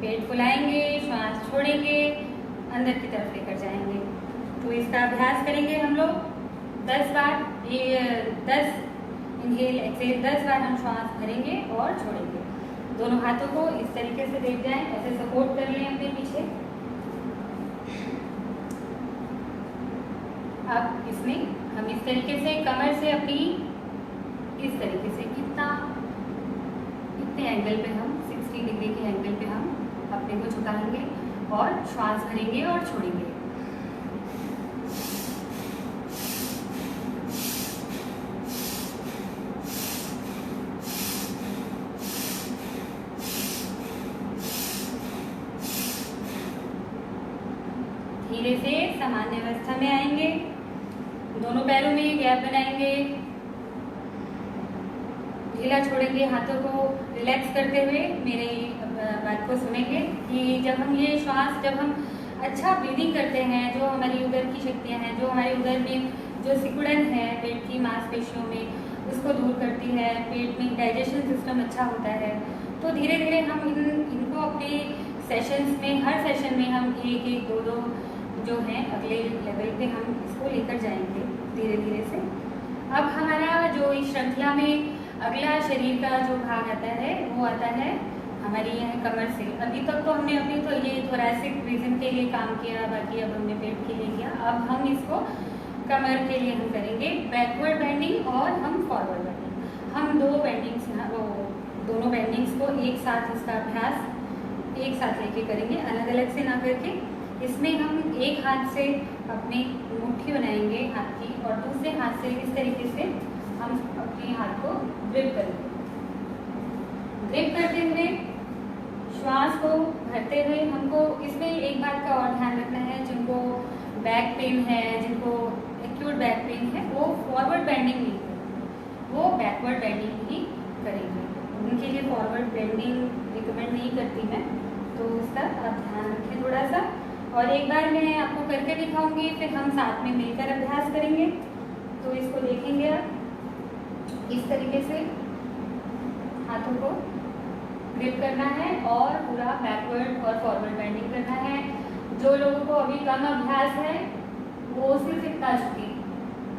पेट फुलाएंगे, श्वास छोड़ेंगे, अंदर की तरफ लेकर जाएंगे। तो इसका अभ्यास करेंगे हम लोग 10 बार। ये 10 इनहेल एक्सहेल 10 बार हम श्वास भरेंगे और छोड़ेंगे। दोनों हाथों को इस तरीके से देख जाएं, ऐसे सपोर्ट कर लें अपने पीछे। अब इसमें हम इस तरीके से कमर से अपनी इस तरीके से इतने एंगल पे हम 60 डिग्री के एंगल पे हम अपने को झुकाएंगे और श्वास भरेंगे और छोड़ेंगे। धीरे से सामान्य अवस्था में आएंगे, दोनों पैरों में गैप बनाएंगे, ढीला छोड़ेंगे, हाथों को रिलैक्स करते हुए मेरे बात को सुनेंगे कि जब हम अच्छा ब्रीदिंग करते हैं, जो हमारी उदर की शक्तियां हैं, जो हमारे उदर में जो सिकुड़न है पेट की मांसपेशियों में, उसको दूर करती है, पेट में डाइजेशन सिस्टम अच्छा होता है। तो धीरे धीरे हम इनको अपने सेशंस में, हर सेशन में हम 1-1, 2-2 जो हैं अगले लेवल पे हम इसको लेकर जाएंगे धीरे धीरे से। अब हमारा जो इस श्रृंखला में अगला शरीर का जो भाग आता है वो आता है हमारी यह कमर से। अभी तक तो हमने ये थोरैसिक रीजन के लिए काम किया, बाकी अब हमने पेट के लिए किया। अब हम इसको कमर के लिए हम करेंगे बैकवर्ड बेंडिंग और हम फॉरवर्ड बेंडिंग। हम दोनों बेंडिंग्स को एक साथ, इसका अभ्यास एक साथ लेके करेंगे, अलग अलग से ना करके। इसमें हम एक हाथ से अपनी मुट्ठी बनाएंगे हाथ की और दूसरे हाथ से इस तरीके से हम अपने हाथ को ग्रिप करेंगे। ग्रिप करते हुए श्वास को भरते हुए हमको इसमें एक बात का और ध्यान रखना है, जिनको बैक पेन है, जिनको एक्यूट बैक पेन है, वो फॉरवर्ड बेंडिंग नहीं करेंगे, वो बैकवर्ड बेंडिंग ही करेंगे। उनके लिए फॉरवर्ड बेंडिंग रिकमेंड नहीं करती मैं, तो उसका आप ध्यान रखें थोड़ा सा। और एक बार मैं आपको करके दिखाऊंगी, फिर हम साथ में मिलकर अभ्यास करेंगे। तो इसको देखेंगे आप इस तरीके से हाथों को ग्रिप करना है और पूरा बैकवर्ड और फॉरवर्ड बेंडिंग करना है। जो लोगों को अभी कम अभ्यास है वो सिर्फ इतना झुके,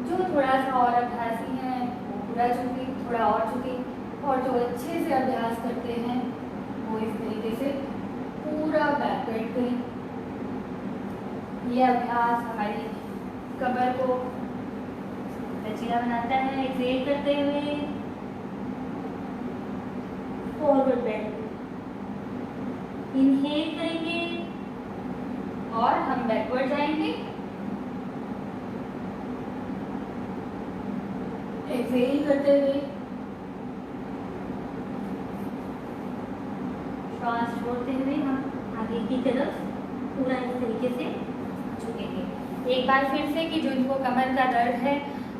जो थोड़ा सा और अभ्यासी हैं वो पूरा झुके, थोड़ा और झुके, और जो अच्छे से अभ्यास करते हैं वो इस तरीके से पूरा बैकवर्ड करें। ये अभ्यास हमारी कमर को लचीला बनाता है। एक्सहेल करते हुए फॉरवर्ड बेंड, इनहेल करेंगे और हम बैकवर्ड जाएंगे। एक्सहेल करते हुए श्वास छोड़ते हुए हम आगे की तरफ पूरा इस तरीके से झुकेंगे। एक बार फिर से कि जिनको कमर का दर्द है,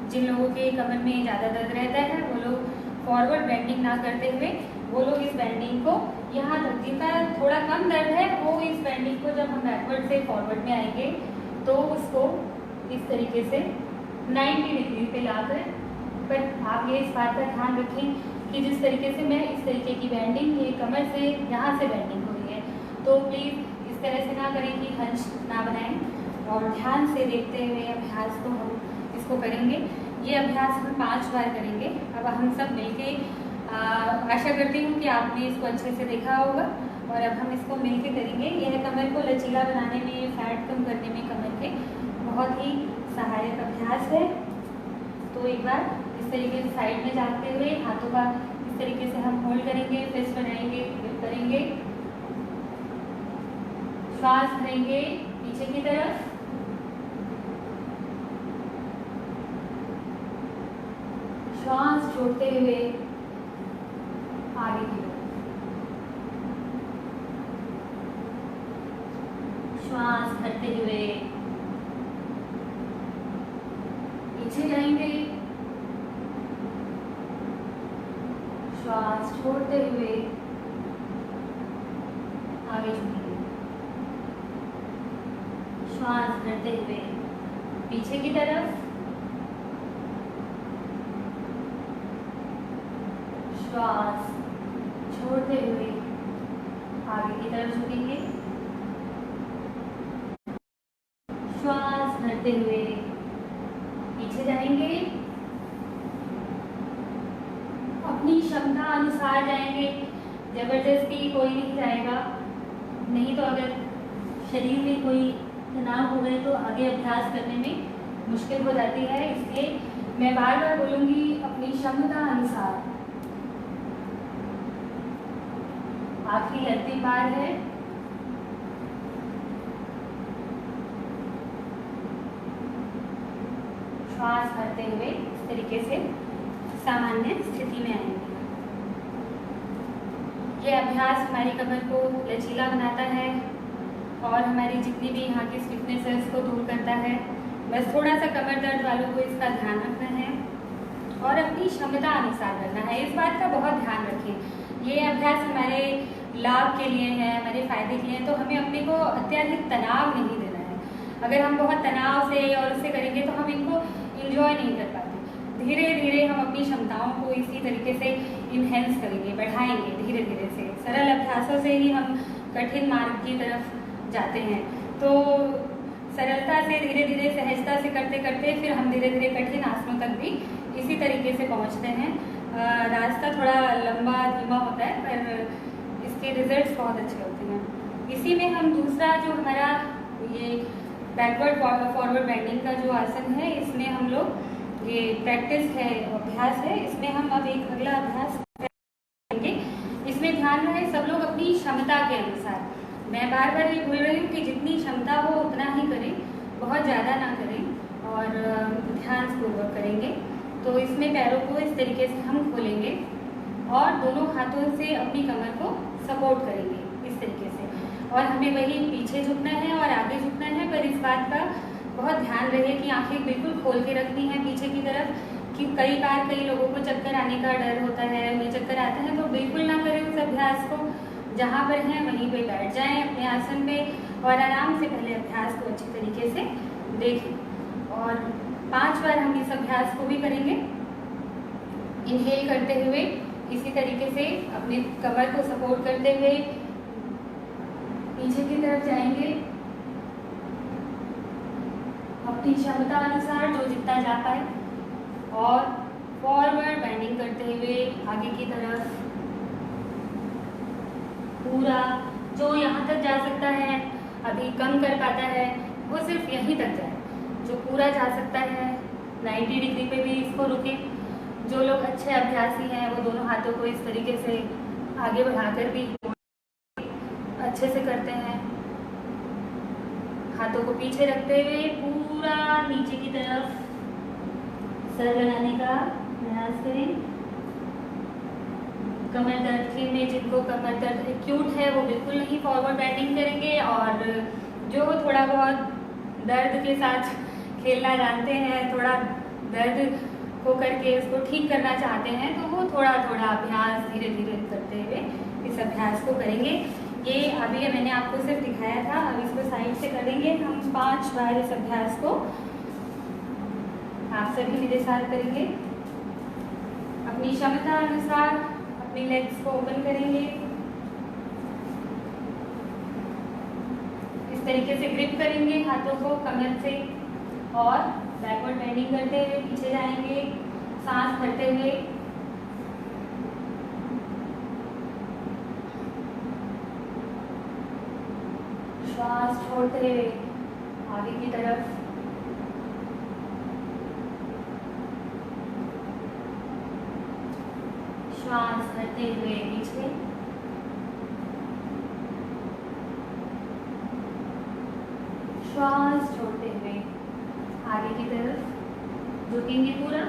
जिन लोगों के कमर में ज़्यादा दर्द रहता है, वो लोग फॉरवर्ड बेंडिंग ना करते हुए वो लोग इस बेंडिंग को यहाँ तक, जिनका थोड़ा कम दर्द है वो इस बेंडिंग को जब हम बैकवर्ड से फॉरवर्ड में आएंगे तो उसको इस तरीके से 90 डिग्री पे लाकर, पर आप ये इस बात का ध्यान रखें कि जिस तरीके से मैं इस तरीके की बेंडिंग, ये कमर से यहाँ से बेंडिंग हो रही है, तो प्लीज़ इस तरह से ना करें कि हंस ना बनाएं, और ध्यान से देखते हुए अभ्यास को हम इसको करेंगे। ये अभ्यास हम 5 बार करेंगे। अब हम सब मिलके आशा करती हूँ कि आपने इसको अच्छे से देखा होगा, और अब हम इसको मिलके करेंगे। यह कमर को लचीला बनाने में, फैट कम करने में कमर के बहुत ही सहायक अभ्यास है। तो एक बार इस तरीके से साइड में जाते हुए हाथों का इस तरीके से हम होल्ड करेंगे, फिस्ट बनाएंगे, ग्रिप करेंगे, श्वास भरेंगे पीछे की तरफ, छोड़ते हुए आगे की तरफ, श्वास भरते हुए पीछे जाएंगे, श्वास छोड़ते हुए आगे झुकेंगे, श्वास भरते हुए पीछे की तरफ, श्वास छोड़ते हुए आगे की तरफ झुकेंगे, श्वास भरते हुए पीछे जाएंगे, अपनी क्षमता अनुसार जाएंगे, जबरदस्ती कोई नहीं जाएगा, नहीं तो अगर शरीर में कोई तनाव हो गए तो आगे अभ्यास करने में मुश्किल हो जाती है। इसलिए मैं बार बार बोलूँगी अपनी क्षमता अनुसार। आखिरी अंतिम बार है, श्वास भरते हुए इस तरीके से सामान्य स्थिति में आएंगे। ये अभ्यास हमारी कमर को लचीला बनाता है और हमारी जितनी भी यहाँ की स्टिफनेस है उसको दूर करता है। बस थोड़ा सा कमर दर्द वालों को इसका ध्यान रखना है और अपनी क्षमता अनुसार करना है। इस बात का बहुत ध्यान रखें। ये अभ्यास हमारे लाभ के लिए है, हमारे फायदे के लिए है, तो हमें अपने को अत्यधिक तनाव नहीं देना है। अगर हम बहुत तनाव से और उससे करेंगे तो हम इनको इंजॉय नहीं कर पाते। धीरे धीरे हम अपनी क्षमताओं को इसी तरीके से इन्हेंस करेंगे, बढ़ाएंगे धीरे धीरे से। सरल अभ्यासों से ही हम कठिन मार्ग की तरफ जाते हैं। तो सरलता से धीरे धीरे सहजता से करते करते फिर हम धीरे धीरे कठिन आसनों तक भी इसी तरीके से पहुंचते हैं। रास्ता थोड़ा लंबा धीमा होता है पर इसके रिजल्ट्स बहुत अच्छे होते हैं। इसी में हम दूसरा जो हमारा ये बैकवर्ड फॉरवर्ड बेंडिंग का जो आसन है, इसमें हम लोग ये प्रैक्टिस है, अभ्यास है, इसमें हम अब एक अगला अभ्यास करेंगे। इसमें ध्यान रहे सब लोग अपनी क्षमता के अनुसार। मैं बार बार ये बोल रही हूँ कि जितनी क्षमता हो उतना ही करें, बहुत ज़्यादा ना करें और ध्यानपूर्वक करेंगे। तो इसमें पैरों को इस तरीके से हम खोलेंगे और दोनों हाथों से अपनी कमर को सपोर्ट करेंगे इस तरीके से। और हमें वही पीछे झुकना है और आगे झुकना है, पर इस बात का बहुत ध्यान रहे कि आंखें बिल्कुल खोल के रखनी है पीछे की तरफ। कि कई बार कई लोगों को चक्कर आने का डर होता है, उन्हें चक्कर आता है, तो बिल्कुल ना करें उस अभ्यास को। जहाँ पर हैं वहीं पे बैठ जाएं अपने आसन पे और आराम से पहले अभ्यास को अच्छी तरीके से देखें। और 5 बार हम इस अभ्यास को भी करेंगे। इनहेल करते हुए इसी तरीके से अपनी कमर को सपोर्ट करते हुए पीछे की तरफ जाएंगे, अपनी क्षमता अनुसार जो जितना जा पाए, और फॉरवर्ड बेंडिंग करते हुए आगे की तरफ पूरा जो यहाँ तक जा सकता है, अभी कम कर पाता है वो सिर्फ यहीं तक जाए। जो पूरा जा सकता है 90 डिग्री पे भी इसको रुके। जो लोग अच्छे अभ्यासी हैं वो दोनों हाथों को इस तरीके से आगे बढ़ाकर भी अच्छे से करते हैं। हाथों को पीछे रखते हुए पूरा नीचे की तरफ सर लगाने का प्रयास करें। कमर दर्द में जिनको कमर दर्द एक्यूट है वो बिल्कुल नहीं फॉरवर्ड बेंडिंग करेंगे, और जो थोड़ा बहुत दर्द के साथ खेलना जानते हैं, थोड़ा दर्द को करके उसको ठीक करना चाहते हैं, तो वो थोड़ा थोड़ा अभ्यास धीरे धीरे करते हुए इस अभ्यास को करेंगे। ये अभी मैंने आपको सिर्फ दिखाया था, अब इसको साइड से करेंगे हम 5 बार इस अभ्यास को। आप सभी मेरे साथ करेंगे। अपनी क्षमता अनुसार अपनी लेग्स को ओपन करेंगे, इस तरीके से ग्रिप करेंगे हाथों को कमर से और बैकवर्ड बेंडिंग करते हुए पीछे जाएंगे, सांस भरते हुए श्वास छोड़ते हुए आगे की तरफ, श्वास भरते हुए पीछे, श्वास छोड़ते हुए आगे की तरफ झुकेंगे पूरा,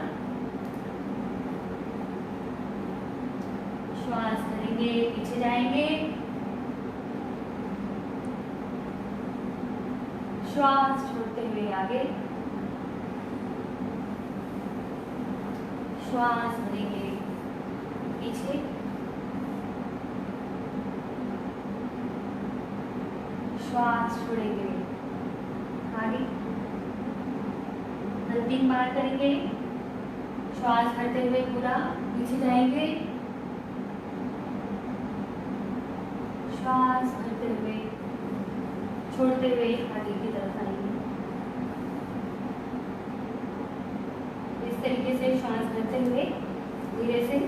श्वास भरेंगे, पीछे जाएंगे, श्वास छोड़ते हुए आगे, श्वास भरेंगे, पीछे, श्वास छोड़ेंगे, आगे, अंतिम बार करेंगे, श्वास भरते हुए पूरा पीछे जाएंगे, श्वास भरते हुए छोड़ते हुए आगे की तरफ आएंगे। इस तरीके से श्वास भरते हुए धीरे से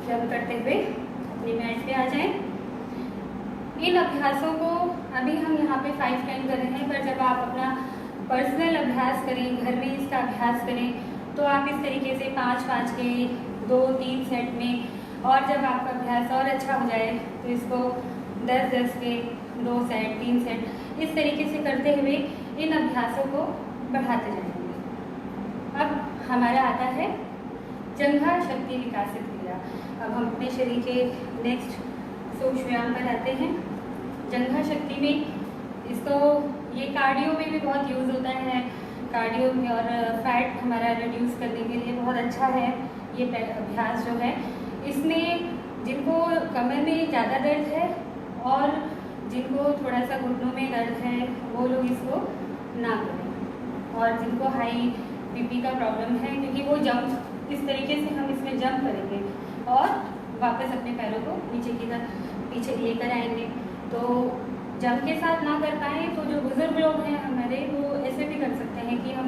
जंप करते हुए अपनी मैट पे आ जाएं। इन अभ्यासों को अभी हम यहाँ पे 5 टाइम कर रहे हैं, पर जब आप अपना पर्सनल अभ्यास करें, घर में इसका अभ्यास करें, तो आप इस तरीके से 5-5 के 2-3 सेट में, और जब आपका अभ्यास और अच्छा हो जाए तो इसको 10-10 के 2 सेट 3 सेट इस तरीके से करते हुए इन अभ्यासों को बढ़ाते जाएंगे। अब हमारा आता है जंघा शक्ति विकासित क्रिया। अब हम अपने शरीर के नेक्स्ट सूक्ष्म व्यायाम पर आते हैं। जंघा शक्ति में इसको ये कार्डियो में भी बहुत यूज़ होता है, कार्डियो में, और फैट हमारा रिड्यूस करने के लिए बहुत अच्छा है ये अभ्यास जो है। इसमें जिनको कमर में ज़्यादा दर्द है और जिनको थोड़ा सा घुटनों में दर्द है वो लोग इसको ना करें, और जिनको हाई बीपी का प्रॉब्लम है, क्योंकि वो जंप इस तरीके से हम इसमें जंप करेंगे और वापस अपने पैरों को नीचे की तरफ पीछे लेकर आएंगे। तो जंप के साथ ना कर पाएँ तो जो बुज़ुर्ग लोग हैं हमारे, वो ऐसे भी कर सकते हैं कि हम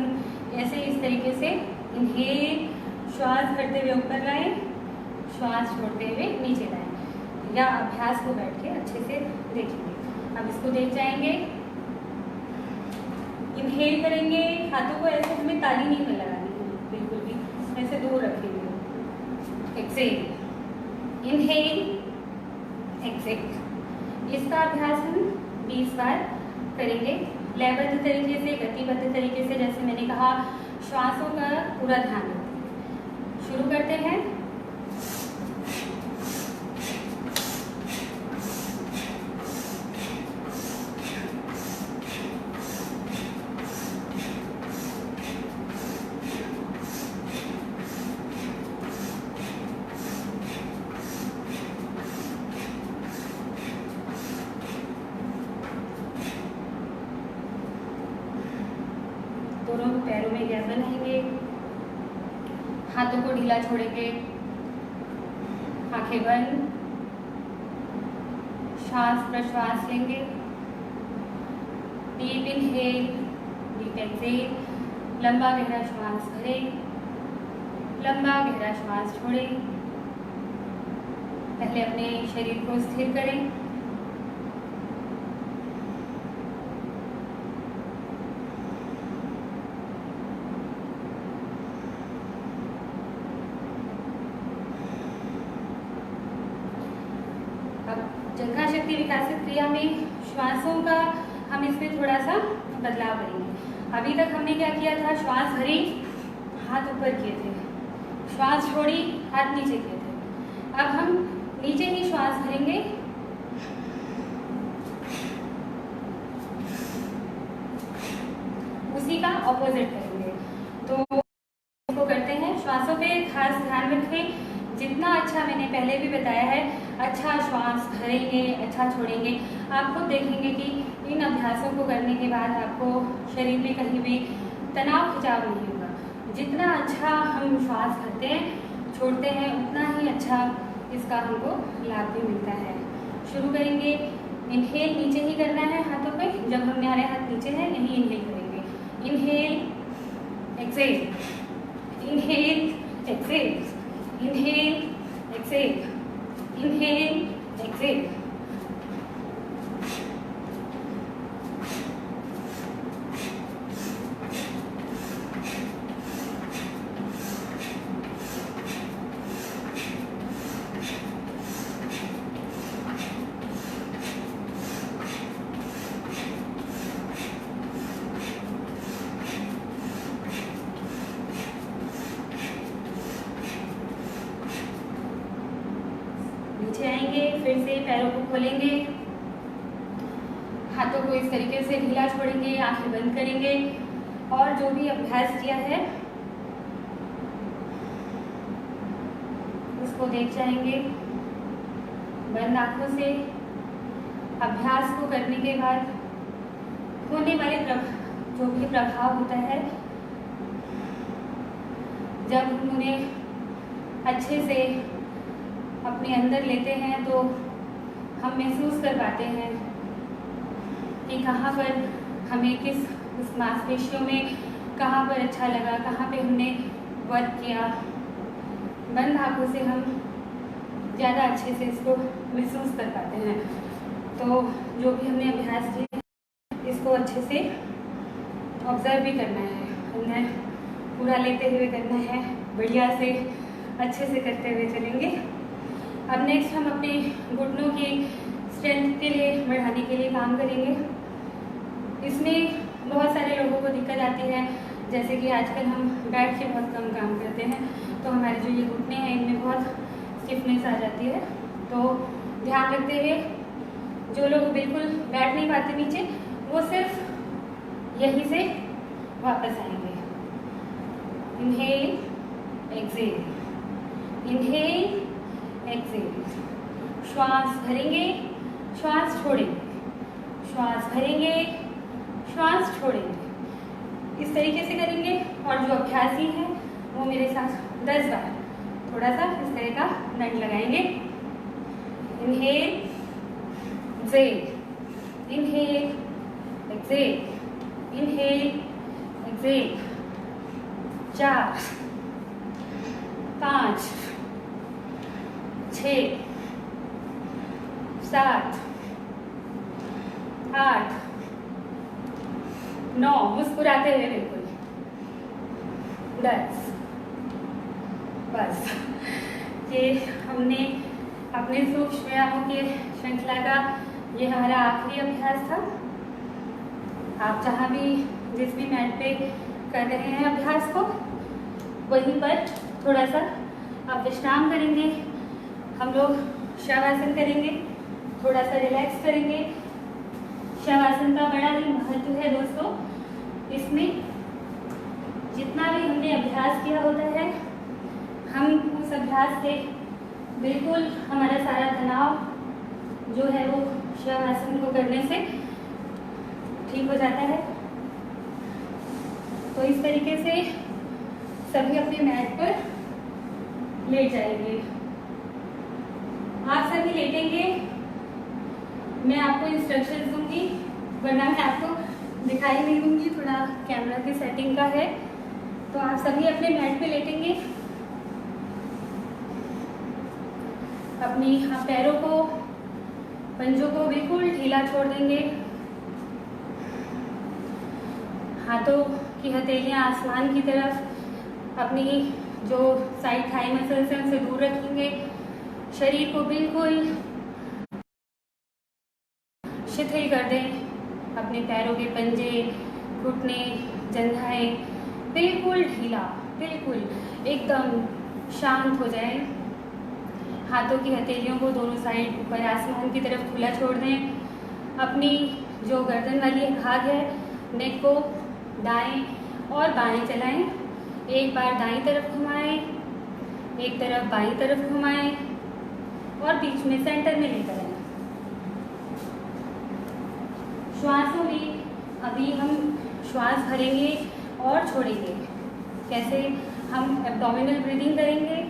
ऐसे इस तरीके से इन्हेल श्वास करते हुए ऊपर लाएं, श्वास छोड़ते हुए नीचे लाएं, या अभ्यास को बैठ के अच्छे से देखेंगे। अब इसको देख जाएंगे। इन्हेल करेंगे, हाथों को ऐसे हमें ताली नहीं में लगानी है, बिल्कुल भी ऐसे दूर रखेंगे। Exhale, inhale, exhale. इसका अभ्यास हम 20 बार करेंगे लयबद्ध तरीके से, गतिबद्ध तरीके से। जैसे मैंने कहा, श्वासों का पूरा ध्यान रखें। शुरू करते हैं। दोनों पैरों में गैप बनाएंगे, हाथों को ढीला छोड़ेंगे, आंखें बंद, श्वास प्रश्वास लेंगे। डीप इनहेल, डीप एक्सेल, लंबा गहरा श्वास भरें, लंबा गहरा श्वास छोड़ें। पहले अपने शरीर को स्थिर करें। जंघा शक्ति विकासित क्रिया में श्वासों का हम इसमें थोड़ा सा बदलाव करेंगे। अभी तक हमने क्या किया था, श्वास भरी, हाथ ऊपर किए थे, श्वास छोड़ी, हाथ नीचे किए थे। अब हम नीचे ही श्वास भरेंगे, उसी का ऑपोजिट करेंगे। तो इसको करते हैं। श्वासों पे खास ध्यान रखें। जितना अच्छा, मैंने पहले भी बताया है, अच्छा श्वास भरेंगे, अच्छा छोड़ेंगे, आप खुद देखेंगे कि इन अभ्यासों को करने के बाद आपको शरीर में कहीं भी तनाव खिंचाव नहीं होगा। जितना अच्छा हम श्वास भरते हैं, छोड़ते हैं, उतना ही अच्छा इसका हमको लाभ भी मिलता है। शुरू करेंगे। इनहेल नीचे ही करना है हाथों पे, जब हमारे हाथ नीचे हैं यही इनहेल करेंगे। Inhale, exhale, inhale, exhale, inhale, exhale, inhale, exhale. फिर से पैरों को खोलेंगे, हाथों को इस तरीके से ढीला छोड़ेंगे, आंखें बंद करेंगे और जो भी अभ्यास किया है उसको देख जाएंगे बंद आंखों से। अभ्यास को करने के बाद होने वाले जो भी प्रभाव होता है, जब हम उन्हें अच्छे से अपने अंदर लेते हैं तो हम महसूस कर पाते हैं कि कहाँ पर हमें उस मांसपेशियों में कहाँ पर अच्छा लगा, कहाँ पे हमने वर्क किया। बंद आंखों से हम ज़्यादा अच्छे से इसको महसूस कर पाते हैं। तो जो भी हमने अभ्यास किया इसको अच्छे से ऑब्जर्व भी करना है, अंदर पूरा लेते हुए करना है, बढ़िया से अच्छे से करते हुए चलेंगे। अब नेक्स्ट हम अपने घुटनों की स्ट्रेंथ के लिए बढ़ाने के लिए काम करेंगे। इसमें बहुत सारे लोगों को दिक्कत आती है, जैसे कि आजकल हम बैठ के बहुत कम काम करते हैं तो हमारे जो ये घुटने हैं इनमें बहुत स्टिफनेस आ जाती है। तो ध्यान रखते हुए जो लोग बिल्कुल बैठ नहीं पाते नीचे, वो सिर्फ यहीं से वापस आएंगे। Inhale exhale, inhale Excel. श्वास भरेंगे, श्वास छोड़ेंगे, श्वास भरेंगे, श्वास छोड़ेंगे। इस तरीके से करेंगे और जो अभ्यासी है वो मेरे साथ 10 बार थोड़ा सा इस तरह का दंड लगाएंगे। Inhale exhale, inhale exhale, inhale Excel. 4 5 6 7 8 9, मुस्कुराते हुए बिल्कुल 10। बस ये हमने अपने सूक्ष्म व्यायामों की श्रृंखला का ये हमारा आखिरी अभ्यास था। आप जहाँ भी जिस भी मैट पे कर रहे हैं अभ्यास को, वहीं पर थोड़ा सा आप विश्राम करेंगे। हम लोग शवासन करेंगे, थोड़ा सा रिलैक्स करेंगे। शवासन का बड़ा ही महत्व है दोस्तों। इसमें जितना भी हमने अभ्यास किया होता है, हम उस अभ्यास से बिल्कुल हमारा सारा तनाव जो है वो शवासन को करने से ठीक हो जाता है। तो इस तरीके से सभी अपने मैट पर लेट जाएंगे। आप सभी लेटेंगे, मैं आपको इंस्ट्रक्शंस दूंगी, वरना मैं आपको दिखाई नहीं दूंगी, थोड़ा कैमरा की सेटिंग का है। तो आप सभी अपने मैट पे लेटेंगे, अपनी पैरों को, पंजों को बिल्कुल ढीला छोड़ देंगे। हाथों की हथेलियां आसमान की तरफ, अपनी जो साइड थाई मसल्स हैं उनसे दूर रखेंगे। शरीर को बिल्कुल शिथिल कर दें। अपने पैरों के पंजे, घुटने, जंघाएं बिल्कुल ढीला, बिल्कुल एकदम शांत हो जाए। हाथों की हथेलियों को दोनों साइड ऊपर आसमान की तरफ खुला छोड़ दें। अपनी जो गर्दन वाली भाग है, नेक को दाएं और बाएं चलाएं। एक बार दाईं तरफ घुमाएं, एक तरफ बाईं तरफ घुमाएं और बीच में सेंटर में लेकर आएं। श्वासों में अभी हम श्वास भरेंगे और छोड़ेंगे। कैसे? हम एब्डोमिनल ब्रीदिंग करेंगे।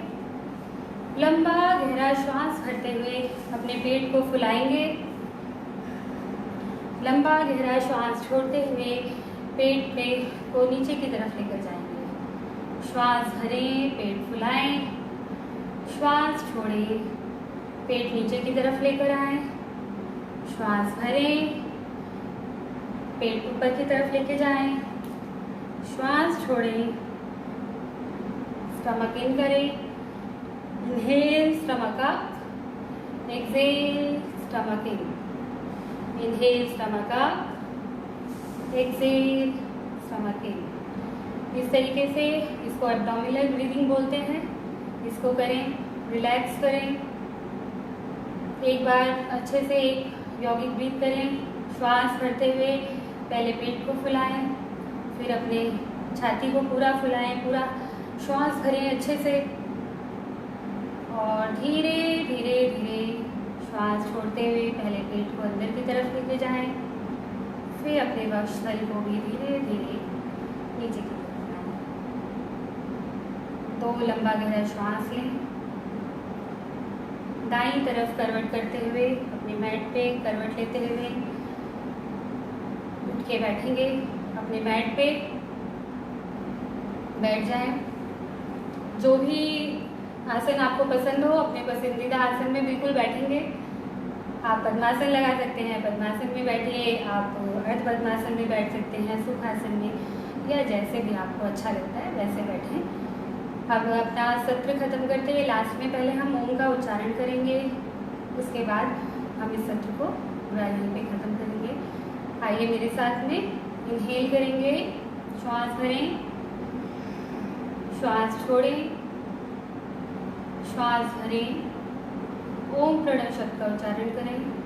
लंबा गहरा श्वास भरते हुए अपने पेट को फुलाएंगे। लंबा गहरा श्वास छोड़ते हुए पेट को नीचे की तरफ लेकर जाएंगे। श्वास भरें, पेट फुलाएं, श्वास छोड़ें, पेट नीचे की तरफ लेकर आएं। श्वास भरें, पेट ऊपर की तरफ लेके जाएं। श्वास छोड़ें, स्टमक इन करें। Inhale, stomach up, exhale, stomach in. Inhale, stomach up, exhale, stomach in. इस तरीके से इसको एब्डोमिनल ब्रीदिंग बोलते हैं। इसको करें, रिलैक्स करें, एक बार अच्छे से यौगिक ब्रीथ करें। श्वास भरते हुए पहले पेट को फुलाएं, फिर अपने छाती को पूरा फुलाएं, पूरा श्वास भरें अच्छे से और धीरे धीरे धीरे श्वास छोड़ते हुए पहले पेट को अंदर की तरफ लेके जाएं, फिर अपने वक्षस्थल को भी धीरे धीरे नीचे की तरफ लाएं। 2 लंबा गहरा श्वास लें। दाईं तरफ करवट करते हुए अपने मैट पे करवट लेते हुए उठ के बैठेंगे। अपने मैट पे बैठ जाएं। जो भी आसन आपको पसंद हो अपने पसंदीदा आसन में बिल्कुल बैठेंगे। आप पद्मासन लगा सकते हैं, पद्मासन में बैठिए, आप अर्ध पद्मासन में बैठ सकते हैं, सुखासन में, या जैसे भी आपको अच्छा लगता है वैसे बैठें। अब अपना सत्र खत्म करते हुए लास्ट में पहले हम ओम का उच्चारण करेंगे, उसके बाद हम इस सत्र को पूरा यहीं पे खत्म करेंगे। आइए मेरे साथ में इनहेल करेंगे, श्वास भरें, श्वास छोड़ें, श्वास भरें, ओम प्रणव शब्द का उच्चारण करें।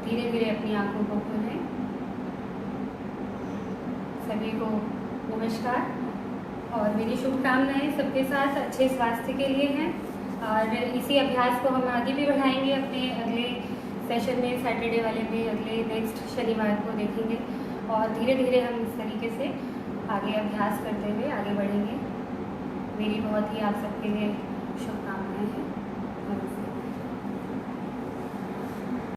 धीरे धीरे अपनी आंखों को खोलें। सभी को नमस्कार और मेरी शुभकामनाएं सबके साथ अच्छे स्वास्थ्य के लिए हैं और इसी अभ्यास को हम आगे भी बढ़ाएंगे। अपने अगले सेशन में सैटरडे वाले में अगले नेक्स्ट शनिवार को देखेंगे और धीरे धीरे हम इस तरीके से आगे अभ्यास करते हुए आगे बढ़ेंगे। मेरी बहुत ही आप सबके लिए